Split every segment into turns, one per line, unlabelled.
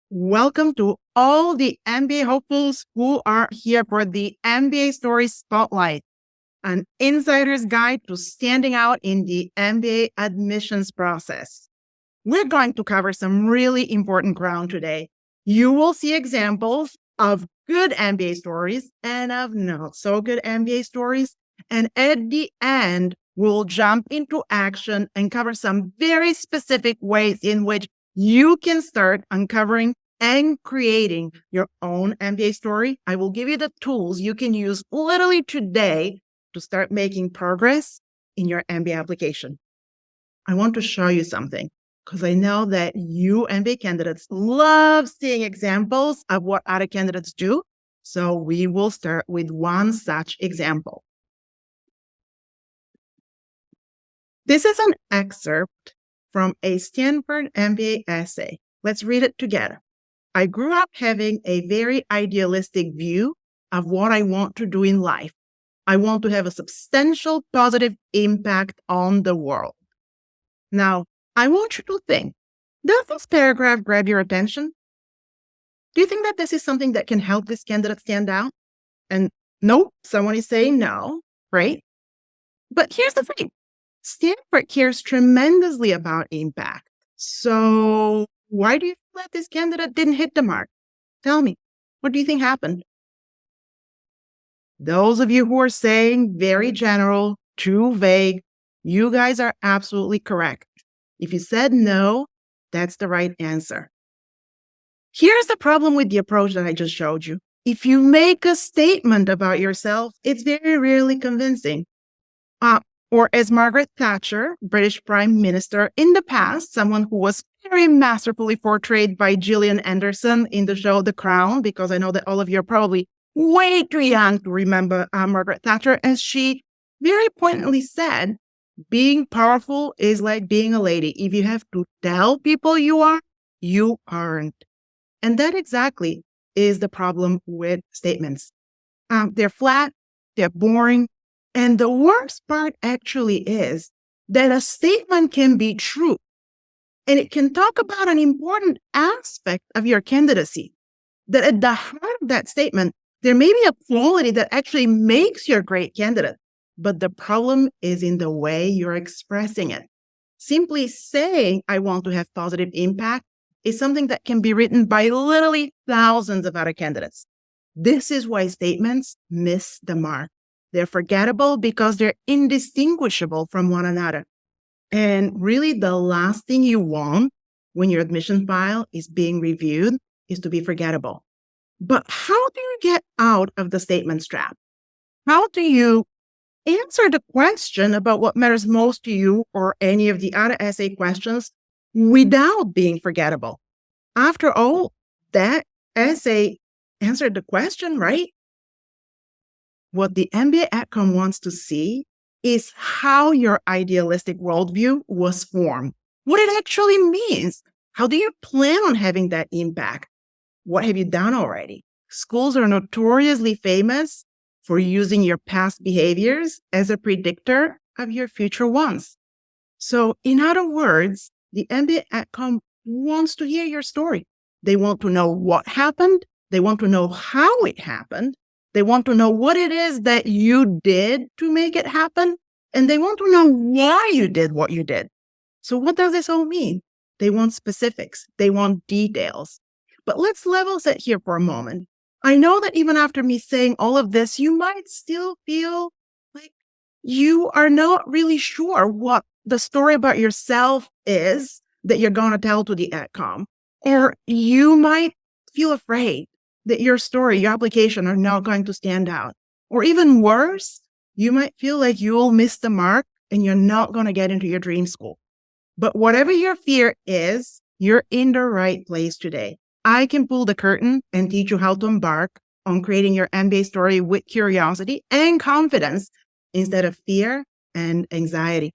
Welcome to all the MBA hopefuls who are here for the MBA Story Spotlight, an insider's guide to standing out in the MBA admissions process. We're going to cover some really important ground today. You will see examples of good MBA stories and of not so good MBA stories. And at the end, we'll jump into action and cover some very specific ways in which you can start uncovering and creating your own MBA story. I will give you the tools you can use literally today to start making progress in your MBA application. I want to show you something because I know that you MBA candidates love seeing examples of what other candidates do. So we will start with one such example. This is an excerpt from a Stanford MBA essay. Let's read it together. I grew up having a very idealistic view of what I want to do in life. I want to have a substantial positive impact on the world. Now, I want you to think, does this paragraph grab your attention? Do you think that this is something that can help this candidate stand out? And nope, someone is saying no, right? But here's the thing. Stanford cares tremendously about impact. So why do you feel that this candidate didn't hit the mark? Tell me, what do you think happened? Those of you who are saying very general, too vague, you guys are absolutely correct. If you said no, that's the right answer. Here's the problem with the approach that I just showed you. If you make a statement about yourself, it's very rarely convincing. Or as Margaret Thatcher, British Prime Minister, in the past, someone who was very masterfully portrayed by Gillian Anderson in the show The Crown, because I know that all of you are probably way too young to remember Margaret Thatcher, as she very pointedly said, being powerful is like being a lady. If you have to tell people you are, you aren't. And that exactly is the problem with statements. They're flat, they're boring, and the worst part actually is that a statement can be true, and it can talk about an important aspect of your candidacy, that at the heart of that statement, there may be a quality that actually makes you a great candidate, but the problem is in the way you're expressing it. Simply saying, I want to have positive impact is something that can be written by literally thousands of other candidates. This is why statements miss the mark. They're forgettable because they're indistinguishable from one another. And really, the last thing you want when your admission file is being reviewed is to be forgettable. But how do you get out of the statements trap? How do you answer the question about what matters most to you or any of the other essay questions without being forgettable? After all, that essay answered the question, right? What the MBA AdCom wants to see is how your idealistic worldview was formed, what it actually means. How do you plan on having that impact? What have you done already? Schools are notoriously famous for using your past behaviors as a predictor of your future ones. So, in other words, the MBA AdCom wants to hear your story. They want to know what happened. They want to know how it happened. They want to know what it is that you did to make it happen. And they want to know why you did what you did. So what does this all mean? They want specifics. They want details. But let's level set here for a moment. I know that even after me saying all of this, you might still feel like you are not really sure what the story about yourself is that you're going to tell to the AdCom. Or you might feel afraid that your story, your application are not going to stand out. Or even worse, you might feel like you will miss the mark and you're not going to get into your dream school. But whatever your fear is, you're in the right place today. I can pull the curtain and teach you how to embark on creating your MBA story with curiosity and confidence instead of fear and anxiety.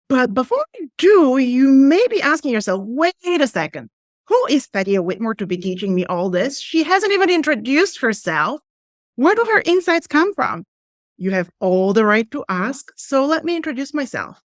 But before you do, you may be asking yourself, wait a second. Who is Fadia Whitmore to be teaching me all this? She hasn't even introduced herself. Where do her insights come from? You have all the right to ask, so let me introduce myself.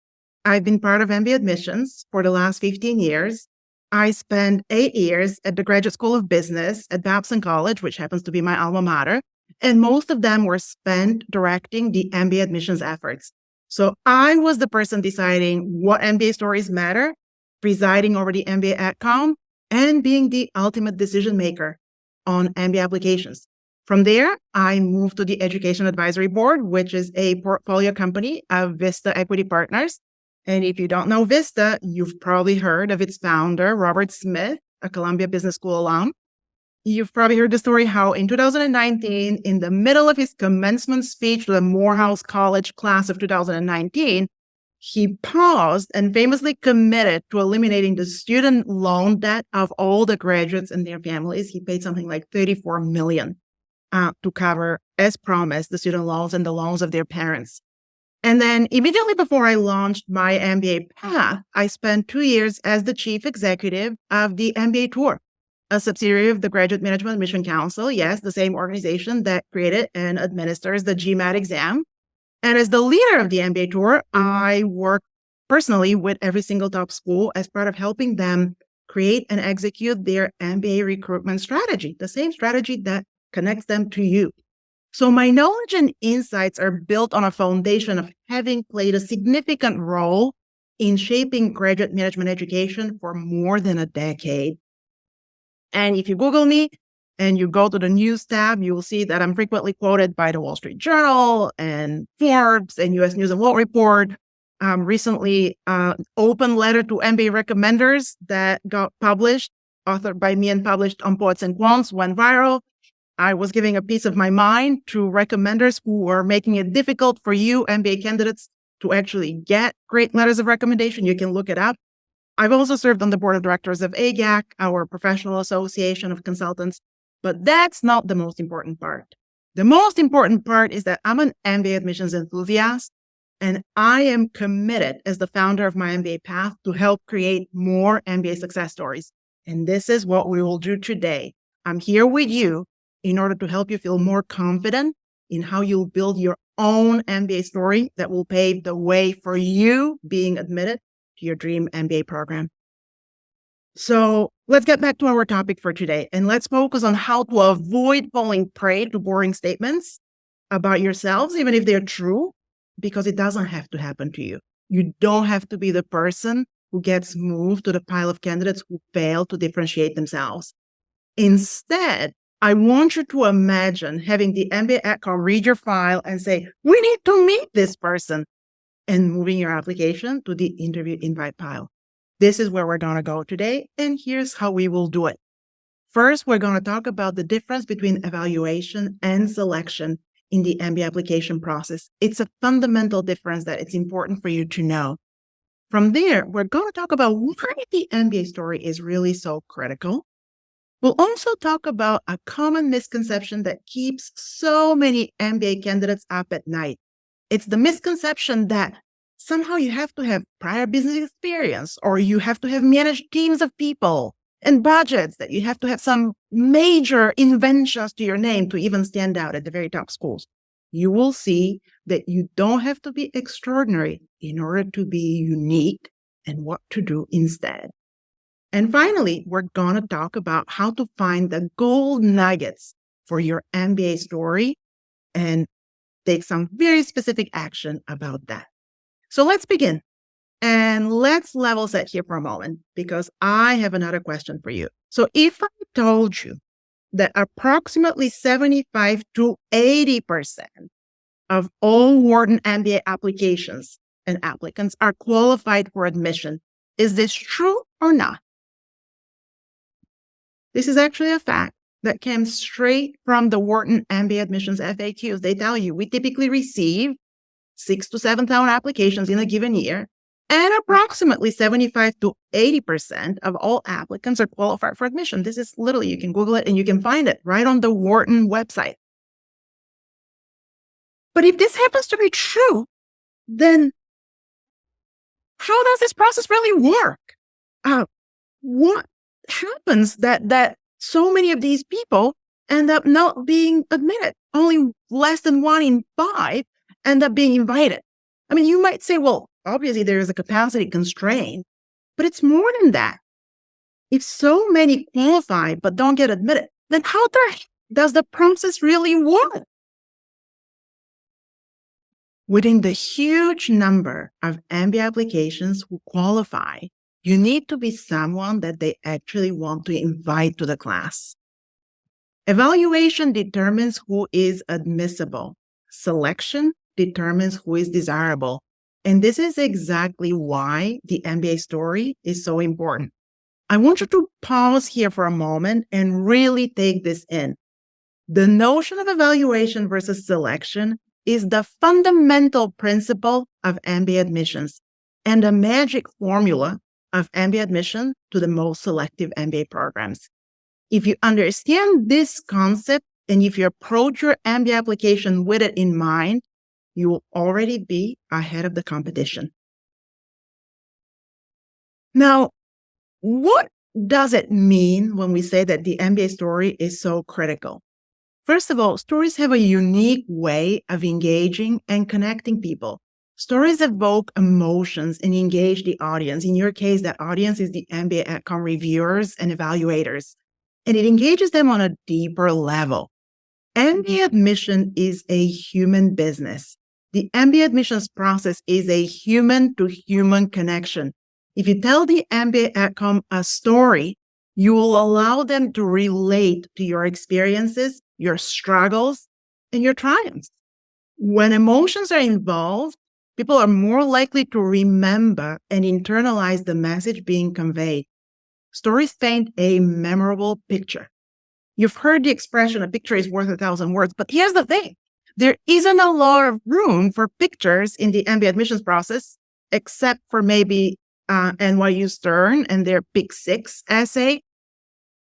I've been part of MBA Admissions for the last 15 years. I spent 8 years at the Graduate School of Business at Babson College, which happens to be my alma mater, and most of them were spent directing the MBA admissions efforts. So I was the person deciding what MBA stories matter, presiding over the MBA AdCom, and being the ultimate decision maker on MBA applications. From there, I moved to the Education Advisory Board, which is a portfolio company of Vista Equity Partners. And if you don't know Vista, you've probably heard of its founder, Robert Smith, a Columbia Business School alum. You've probably heard the story how in 2019, in the middle of his commencement speech to the Morehouse College class of 2019, he paused and famously committed to eliminating the student loan debt of all the graduates and their families. He paid something like $34 million to cover, as promised, the student loans and the loans of their parents. And then immediately before I launched my MBA path, I spent 2 years as the chief executive of the MBA Tour, a subsidiary of the Graduate Management Admission Council. Yes, the same organization that created and administers the GMAT exam. And as the leader of the MBA Tour, I work personally with every single top school as part of helping them create and execute their MBA recruitment strategy, the same strategy that connects them to you. So my knowledge and insights are built on a foundation of having played a significant role in shaping graduate management education for more than a decade. And if you Google me and you go to the news tab, you will see that I'm frequently quoted by the Wall Street Journal and Forbes and US News and World Report. Recently, open letter to MBA recommenders that got published, authored by me and published on Poets and Quants, went viral. I was giving a piece of my mind to recommenders who were making it difficult for you, MBA candidates, to actually get great letters of recommendation. You can look it up. I've also served on the board of directors of AGAC, our professional association of consultants, but that's not the most important part. The most important part is that I'm an MBA admissions enthusiast, and I am committed as the founder of my MBA path to help create more MBA success stories. And this is what we will do today. I'm here with you in order to help you feel more confident in how you'll build your own MBA story that will pave the way for you being admitted to your dream MBA program. So let's get back to our topic for today, and let's focus on how to avoid falling prey to boring statements about yourselves, even if they're true, because it doesn't have to happen to you. You don't have to be the person who gets moved to the pile of candidates who fail to differentiate themselves. Instead, I want you to imagine having the MBA AdCom read your file and say, we need to meet this person, and moving your application to the interview invite pile. This is where we're going to go today, and here's how we will do it. First, we're going to talk about the difference between evaluation and selection in the MBA application process. It's a fundamental difference that it's important for you to know. From there, we're going to talk about why the MBA story is really so critical. We'll also talk about a common misconception that keeps so many MBA candidates up at night. It's the misconception that somehow you have to have prior business experience, or you have to have managed teams of people and budgets, that you have to have some major inventions to your name to even stand out at the very top schools. You will see that you don't have to be extraordinary in order to be unique and what to do instead. And finally, we're going to talk about how to find the gold nuggets for your MBA story and take some very specific action about that. So let's begin. And let's level set here for a moment, because I have another question for you. So if I told you that approximately 75 to 80% of all Wharton MBA applications and applicants are qualified for admission, is this true or not? This is actually a fact that came straight from the Wharton MBA admissions FAQs. They tell you we typically receive 6,000 to 7,000 applications in a given year, and approximately 75 to 80% of all applicants are qualified for admission. This is literally, you can Google it and you can find it right on the Wharton website. But if this happens to be true, then how does this process really work? What happens that so many of these people end up not being admitted? Only less than 1 in 5 end up being invited. I mean, you might say, well, obviously there is a capacity constraint, but it's more than that. If so many qualify but don't get admitted, then how does the process really work? Within the huge number of MBA applications who qualify, you need to be someone that they actually want to invite to the class. Evaluation determines who is admissible. Selection determines who is desirable. And this is exactly why the MBA story is so important. I want you to pause here for a moment and really take this in. The notion of evaluation versus selection is the fundamental principle of MBA admissions and a magic formula of MBA admission to the most selective MBA programs. If you understand this concept and if you approach your MBA application with it in mind, you will already be ahead of the competition. Now, what does it mean when we say that the MBA story is so critical? First of all, stories have a unique way of engaging and connecting people. Stories evoke emotions and engage the audience. In your case, that audience is the MBA AdCom reviewers and evaluators, and it engages them on a deeper level. MBA admission is a human business. The MBA admissions process is a human-to-human connection. If you tell the MBA AdCom a story, you will allow them to relate to your experiences, your struggles, and your triumphs. When emotions are involved, people are more likely to remember and internalize the message being conveyed. Stories paint a memorable picture. You've heard the expression, a picture is worth 1,000 words, but here's the thing. There isn't a lot of room for pictures in the MBA admissions process, except for maybe NYU Stern and their Big Six essay.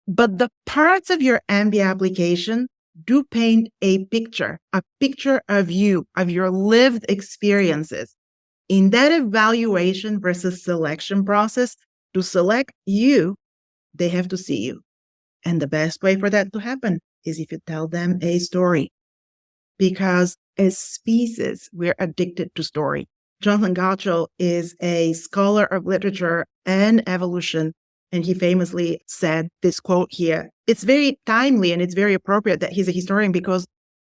But the parts of your MBA application do paint a picture of you, of your lived experiences. In that evaluation versus selection process, to select you, they have to see you. And the best way for that to happen is if you tell them a story. Because as species, we're addicted to story. Jonathan Gottschall is a scholar of literature and evolution, and he famously said this quote here. It's very timely and it's very appropriate that he's a historian, because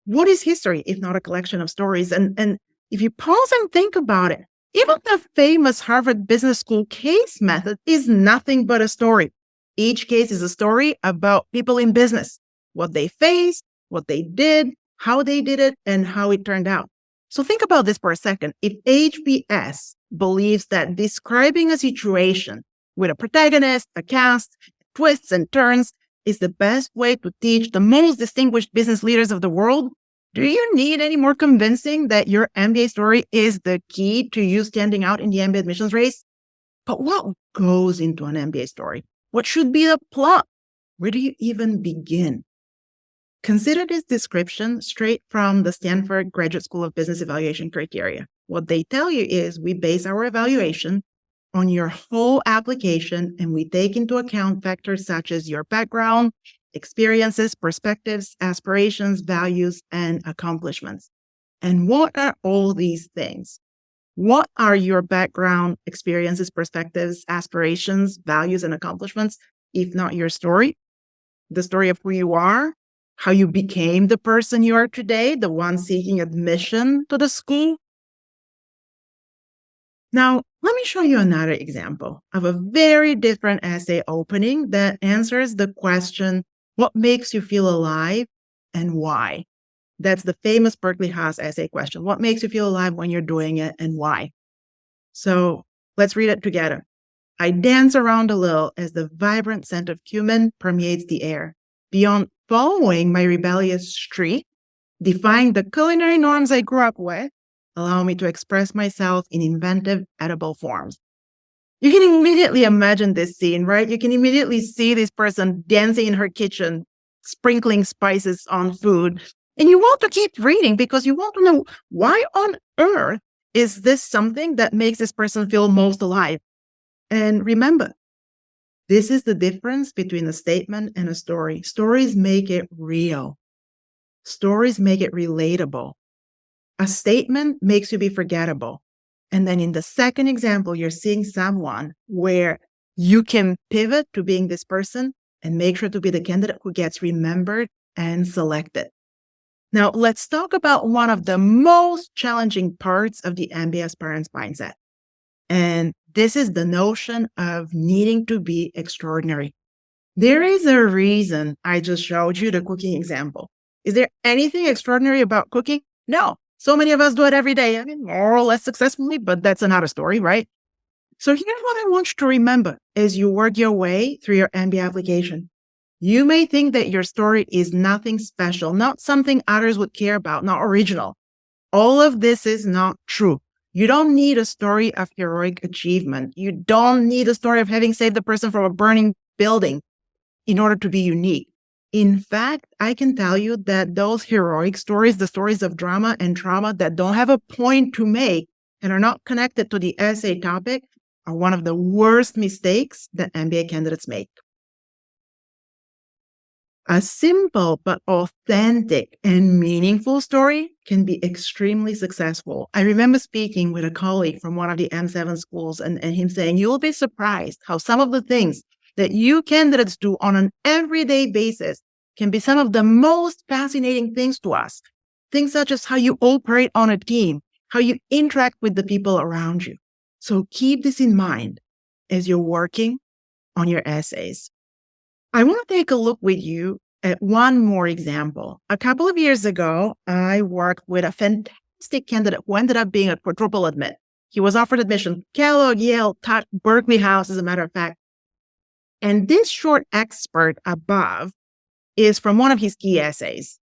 what is history if not a collection of stories? And if you pause and think about it, even the famous Harvard Business School case method is nothing but a story. Each case is a story about people in business, what they faced, what they did, how they did it, and how it turned out. So think about this for a second. If HBS believes that describing a situation with a protagonist, a cast, twists and turns is the best way to teach the most distinguished business leaders of the world, do you need any more convincing that your MBA story is the key to you standing out in the MBA admissions race? But what goes into an MBA story? What should be the plot? Where do you even begin? Consider this description straight from the Stanford Graduate School of Business evaluation criteria. What they tell you is we base our evaluation on your whole application, and we take into account factors such as your background, experiences, perspectives, aspirations, values, and accomplishments. And what are all these things? What are your background, experiences, perspectives, aspirations, values, and accomplishments, if not your story? The story of who you are, how you became the person you are today, the one seeking admission to the school. Now, let me show you another example of a very different essay opening that answers the question, what makes you feel alive and why? That's the famous Berkeley Haas essay question. What makes you feel alive when you're doing it and why? So let's read it together. I dance around a little as the vibrant scent of cumin permeates the air. Beyond following my rebellious streak, defying the culinary norms I grew up with, allow me to express myself in inventive, edible forms. You can immediately imagine this scene, right? You can immediately see this person dancing in her kitchen, sprinkling spices on food. And you want to keep reading because you want to know, why on earth is this something that makes this person feel most alive? And remember, this is the difference between a statement and a story. Stories make it real. Stories make it relatable. A statement makes you be forgettable. And then in the second example, you're seeing someone where You can pivot to being this person and make sure to be the candidate who gets remembered and selected. Now, let's talk about one of the most challenging parts of the MBA aspirant's mindset. And this is the notion of needing to be extraordinary. There is a reason I just showed you the cooking example. Is there anything extraordinary about cooking? No. So many of us do it every day. I mean, more or less successfully, but that's another story, right? So here's what I want you to remember as you work your way through your MBA application. You may think that your story is nothing special, not something others would care about, not original. All of this is not true. You don't need a story of heroic achievement. You don't need a story of having saved the person from a burning building in order to be unique. In fact, I can tell you that those heroic stories, the stories of drama and trauma that don't have a point to make and are not connected to the essay topic, are one of the worst mistakes that MBA candidates make. A simple but authentic and meaningful story can be extremely successful. I remember speaking with a colleague from one of the M7 schools and him saying, you'll be surprised how some of the things that you candidates do on an everyday basis can be some of the most fascinating things to us. Things such as how you operate on a team, how you interact with the people around you. So keep this in mind as you're working on your essays. I want to take a look with you at one more example. A couple of years ago, I worked with a fantastic candidate who ended up being a quadruple admit. He was offered admission, Kellogg, Yale, Tufts, Berkeley House, as a matter of fact. And this short excerpt above is from one of his key essays.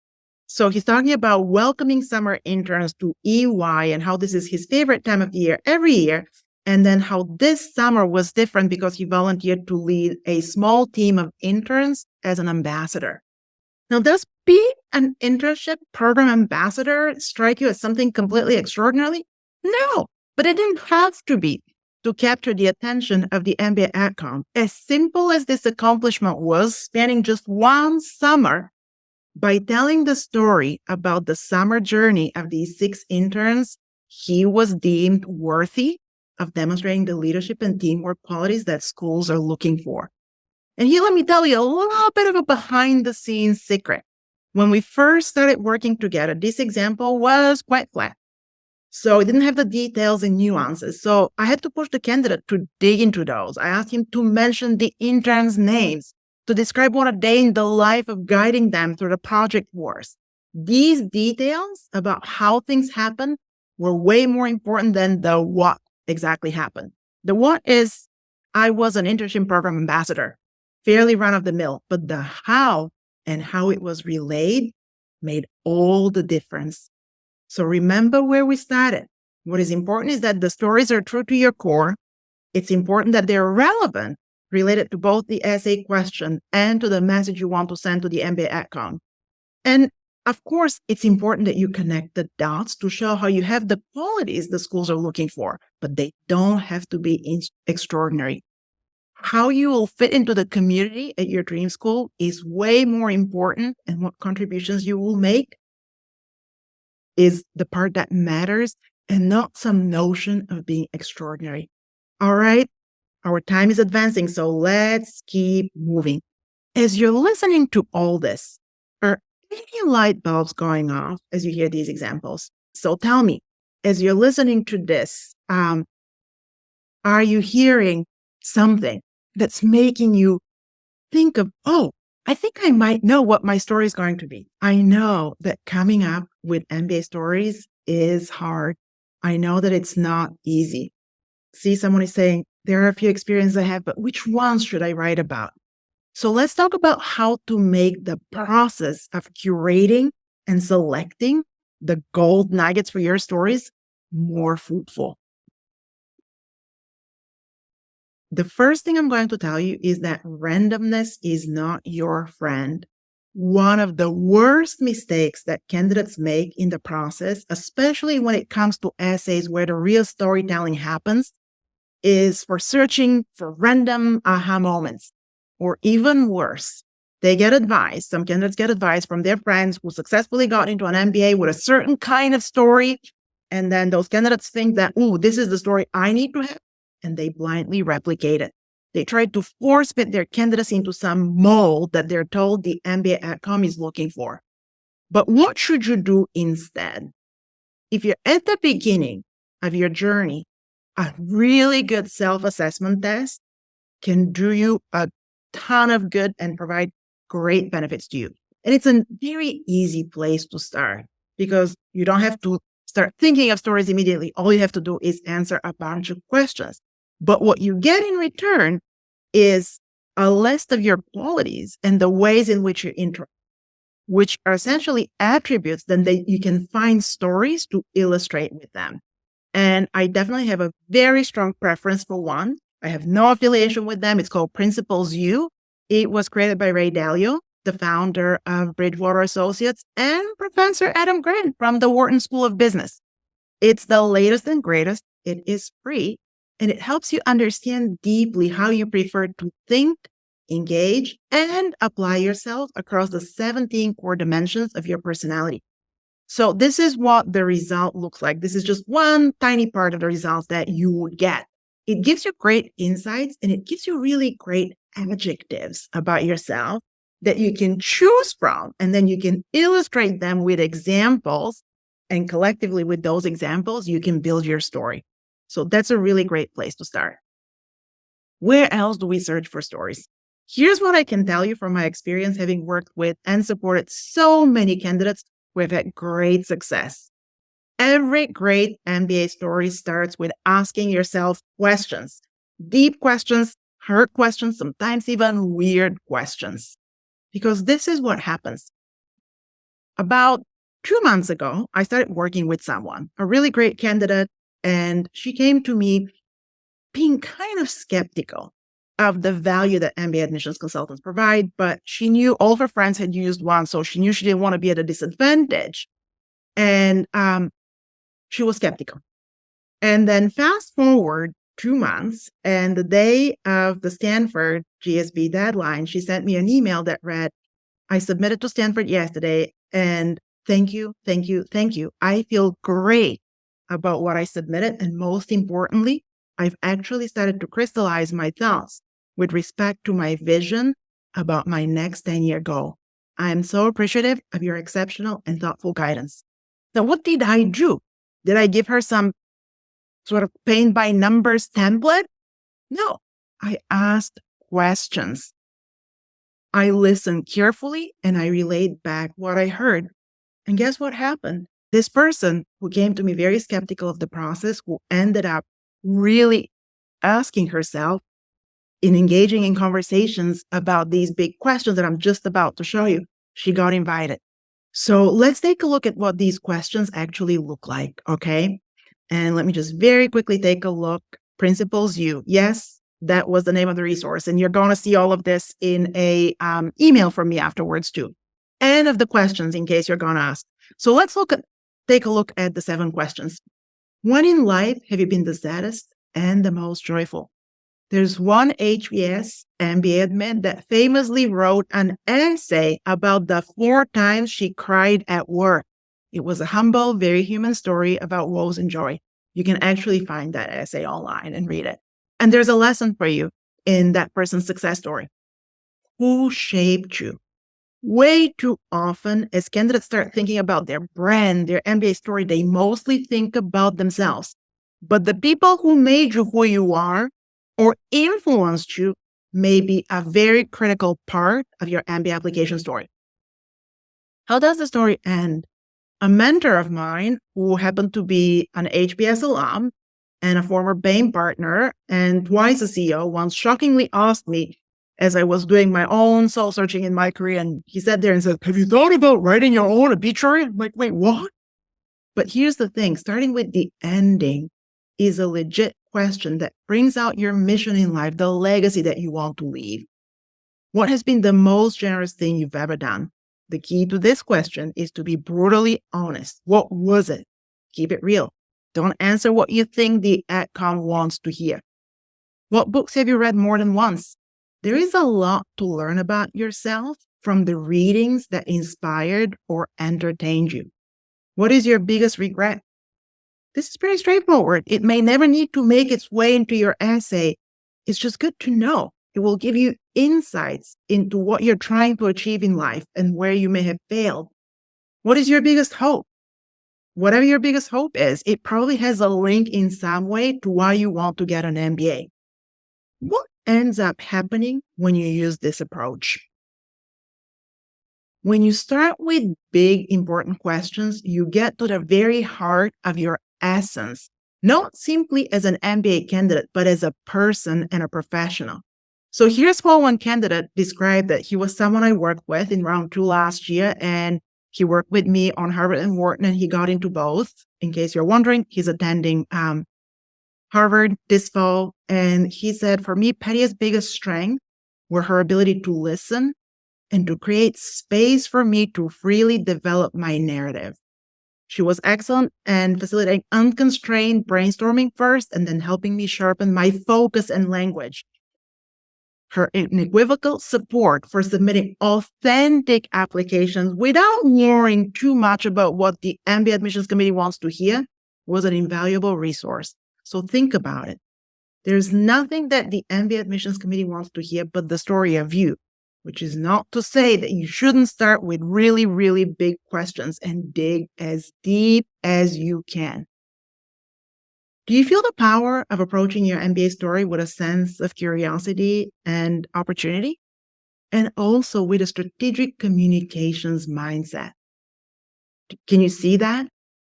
So he's talking about welcoming summer interns to EY and how this is his favorite time of the year every year. And then how this summer was different because he volunteered to lead a small team of interns as an ambassador. Now, does being an internship program ambassador strike you as something completely extraordinary? No, but it didn't have to be to capture the attention of the MBA AdCom. As simple as this accomplishment was, spanning just one summer, by telling the story about the summer journey of these 6 interns, he was deemed worthy of demonstrating the leadership and teamwork qualities that schools are looking for. And here, let me tell you a little bit of a behind-the-scenes secret. When we first started working together, this example was quite flat. So it didn't have the details and nuances. So I had to push the candidate to dig into those. I asked him to mention the interns' names, to describe what a day in the life of guiding them through the project was. These details about how things happen were way more important than the what exactly happened. The what is, I was an internship program ambassador, fairly run of the mill, but the how and how it was relayed made all the difference. So remember where we started. What is important is that the stories are true to your core. It's important that they're relevant, related to both the essay question and to the message you want to send to the MBA AdCom. And of course, it's important that you connect the dots to show how you have the qualities the schools are looking for, but they don't have to be extraordinary. How you will fit into the community at your dream school is way more important, and what contributions you will make is the part that matters and not some notion of being extraordinary. All right, our time is advancing, so let's keep moving. As you're listening to all this, are any light bulbs going off as you hear these examples? So tell me, as you're listening to this, are you hearing something that's making you think of, oh, I think I might know what my story is going to be. I know that coming up with MBA stories is hard. I know that it's not easy. See, someone is saying, there are a few experiences I have, but which ones should I write about? So let's talk about how to make the process of curating and selecting the gold nuggets for your stories more fruitful. The first thing I'm going to tell you is that randomness is not your friend. One of the worst mistakes that candidates make in the process, especially when it comes to essays where the real storytelling happens, is for searching for random aha moments. Or even worse, they get advice. Some candidates get advice from their friends who successfully got into an MBA with a certain kind of story. And then those candidates think that, ooh, this is the story I need to have. And they blindly replicate it. They try to force fit their candidates into some mold that they're told the MBA AdCom is looking for. But what should you do instead? If you're at the beginning of your journey, a really good self-assessment test can do you a ton of good and provide great benefits to you. And it's a very easy place to start because you don't have to start thinking of stories immediately. All you have to do is answer a bunch of questions. But what you get in return is a list of your qualities and the ways in which you interact, which are essentially attributes that you can find stories to illustrate with them. And I definitely have a very strong preference for one. I have no affiliation with them. It's called Principles U. It was created by Ray Dalio, the founder of Bridgewater Associates, and Professor Adam Grant from the Wharton School of Business. It's the latest and greatest. It is free, and it helps you understand deeply how you prefer to think, engage, and apply yourself across the 17 core dimensions of your personality. So this is what the result looks like. This is just one tiny part of the results that you would get. It gives you great insights and it gives you really great adjectives about yourself that you can choose from. And then you can illustrate them with examples. And collectively with those examples, you can build your story. So that's a really great place to start. Where else do we search for stories? Here's what I can tell you from my experience having worked with and supported so many candidates who have had great success. Every great MBA story starts with asking yourself questions, deep questions, hard questions, sometimes even weird questions. Because this is what happens. About 2 months ago, I started working with someone, a really great candidate, and she came to me being kind of skeptical of the value that MBA admissions consultants provide, but she knew all of her friends had used one, so she knew she didn't want to be at a disadvantage. And she was skeptical. And then fast forward 2 months, and the day of the Stanford GSB deadline, she sent me an email that read, I submitted to Stanford yesterday, and thank you, thank you, thank you. I feel great about what I submitted, and most importantly, I've actually started to crystallize my thoughts with respect to my vision about my next 10-year goal. I am so appreciative of your exceptional and thoughtful guidance. So what did I do? Did I give her some sort of paint by numbers template? No, I asked questions. I listened carefully and I relayed back what I heard. And guess what happened? This person who came to me very skeptical of the process, who ended up really asking herself in engaging in conversations about these big questions that I'm just about to show you, she got invited. So let's take a look at what these questions actually look like, okay? And let me just very quickly take a look. Principles U. Yes, that was the name of the resource. And you're going to see all of this in a email from me afterwards too. And of the questions in case you're going to ask. So let's take a look at the 7 questions. When in life have you been the saddest and the most joyful? There's one HBS MBA admin that famously wrote an essay about the 4 times she cried at work. It was a humble, very human story about woes and joy. You can actually find that essay online and read it. And there's a lesson for you in that person's success story. Who shaped you? Way too often, as candidates start thinking about their brand, their MBA story, they mostly think about themselves. But the people who made you who you are or influenced you may be a very critical part of your MBA application story. How does the story end? A mentor of mine who happened to be an HBS alum and a former Bain partner and twice a CEO once shockingly asked me as I was doing my own soul searching in my career, and he sat there and said, have you thought about writing your own obituary? I'm like, wait, what? But here's the thing, starting with the ending is a legit question that brings out your mission in life, the legacy that you want to leave. What has been the most generous thing you've ever done? The key to this question is to be brutally honest. What was it? Keep it real. Don't answer what you think the AdCom wants to hear. What books have you read more than once? There is a lot to learn about yourself from the readings that inspired or entertained you. What is your biggest regret? This is pretty straightforward. It may never need to make its way into your essay. It's just good to know. It will give you insights into what you're trying to achieve in life and where you may have failed. What is your biggest hope? Whatever your biggest hope is, it probably has a link in some way to why you want to get an MBA. What ends up happening when you use this approach? When you start with big, important questions, you get to the very heart of your essence, not simply as an MBA candidate, but as a person and a professional. So here's how one candidate described that he was someone I worked with in round 2 last year, and he worked with me on Harvard and Wharton, and he got into both. In case you're wondering, he's attending Harvard this fall. And he said, for me, Patty's biggest strength were her ability to listen and to create space for me to freely develop my narrative. She was excellent and facilitating unconstrained brainstorming first and then helping me sharpen my focus and language. Her unequivocal support for submitting authentic applications without worrying too much about what the MBA Admissions Committee wants to hear was an invaluable resource. So think about it. There's nothing that the MBA Admissions Committee wants to hear but the story of you, which is not to say that you shouldn't start with really, really big questions and dig as deep as you can. Do you feel the power of approaching your MBA story with a sense of curiosity and opportunity? And also with a strategic communications mindset? Can you see that?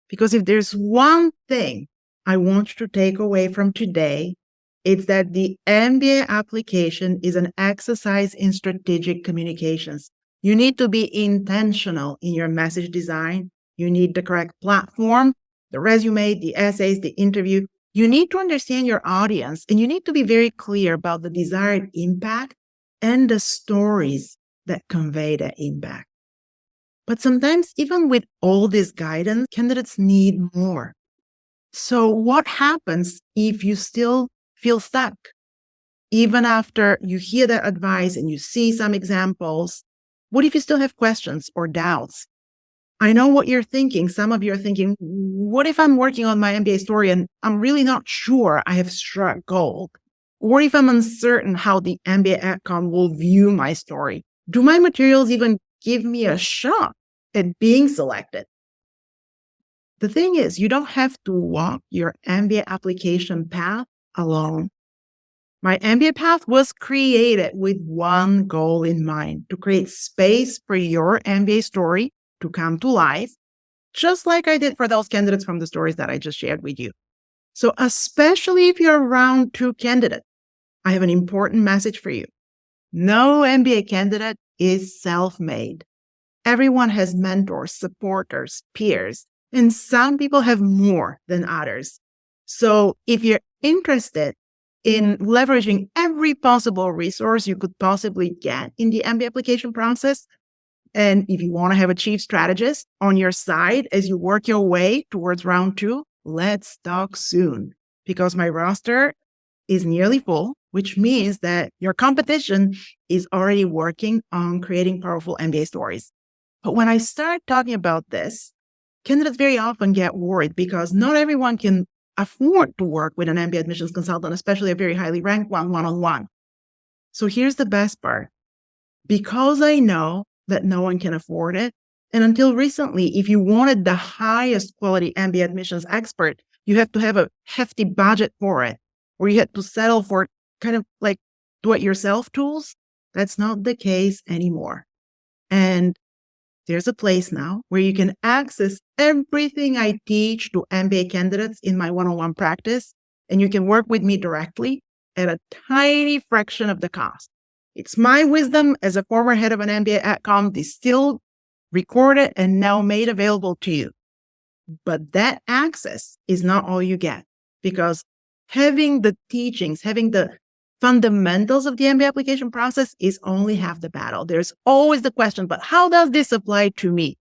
Because if there's one thing I want you to take away from today, it's that the MBA application is an exercise in strategic communications. You need to be intentional in your message design. You need the correct platform, the resume, the essays, the interview. You need to understand your audience, and you need to be very clear about the desired impact and the stories that convey that impact. But sometimes, even with all this guidance, candidates need more. So what happens if you still feel stuck? Even after you hear that advice and you see some examples, what if you still have questions or doubts? I know what you're thinking. Some of you are thinking, what if I'm working on my MBA story and I'm really not sure I have struck gold? Or if I'm uncertain how the MBA AdCom will view my story? Do my materials even give me a shot at being selected? The thing is, you don't have to walk your MBA application path alone. My MBA path was created with one goal in mind: to create space for your MBA story to come to life, just like I did for those candidates from the stories that I just shared with you. So especially if you're a round 2 candidate, I have an important message for you. No MBA candidate is self-made. Everyone has mentors, supporters, peers, and some people have more than others. So if you're interested in leveraging every possible resource you could possibly get in the MBA application process, and if you want to have a chief strategist on your side as you work your way towards round 2, let's talk soon, because my roster is nearly full, which means that your competition is already working on creating powerful MBA stories. But when I start talking about this, candidates very often get worried because not everyone can afford to work with an MBA admissions consultant, especially a very highly ranked one-on-one. So here's the best part. Because I know that no one can afford it, and until recently, if you wanted the highest quality MBA admissions expert, you have to have a hefty budget for it, or you had to settle for kind of like do-it-yourself tools. That's not the case anymore. And there's a place now where you can access everything I teach to MBA candidates in my one-on-one practice, and you can work with me directly at a tiny fraction of the cost. It's my wisdom as a former head of an MBA AdCom distilled, recorded, and now made available to you. But that access is not all you get, because having the teachings, having the fundamentals of the MBA application process is only half the battle. There's always the question, but how does this apply to me?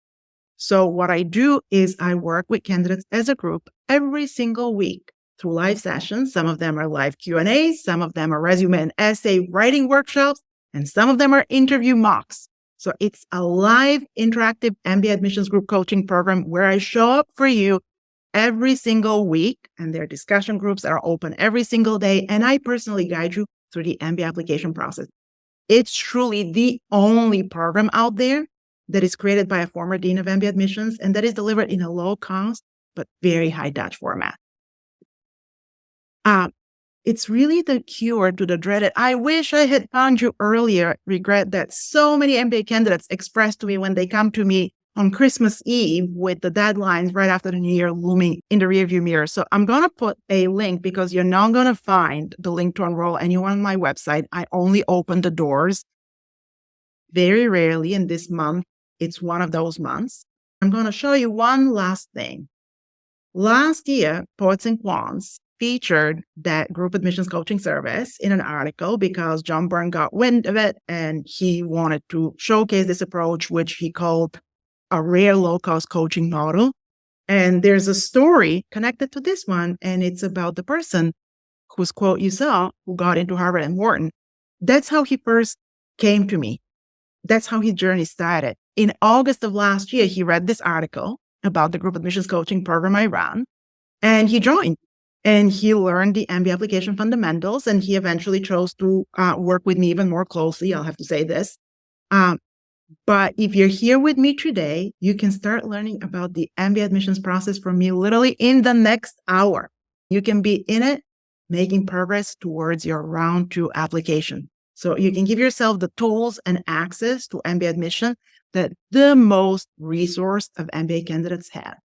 So what I do is I work with candidates as a group every single week through live sessions. Some of them are live Q&As, some of them are resume and essay writing workshops, and some of them are interview mocks. So it's a live interactive MBA admissions group coaching program where I show up for you every single week, and their discussion groups are open every single day, and I personally guide you through the MBA application process. It's truly the only program out there that is created by a former dean of MBA admissions and that is delivered in a low cost but very high touch format. It's really the cure to the dreaded, I wish I had found you earlier, regret that so many MBA candidates express to me when they come to me on Christmas Eve with the deadlines right after the new year looming in the rearview mirror. So I'm going to put a link because you're not going to find the link to enroll anyone on my website. I only open the doors very rarely, and this month, it's one of those months. I'm going to show you one last thing. Last year, Poets and Quants featured that group admissions coaching service in an article because John Byrne got wind of it and he wanted to showcase this approach, which he called a rare low-cost coaching model. And there's a story connected to this one, and it's about the person whose quote you saw who got into Harvard and Wharton. That's how he first came to me. That's how his journey started. In August of last year, he read this article about the group admissions coaching program I ran, and he joined. And he learned the MBA application fundamentals, and he eventually chose to work with me even more closely. I'll have to say this. But if you're here with me today, you can start learning about the MBA admissions process from me literally in the next hour. You can be in it, making progress towards your round 2 application. So you can give yourself the tools and access to MBA admission that the most resourced of MBA candidates have.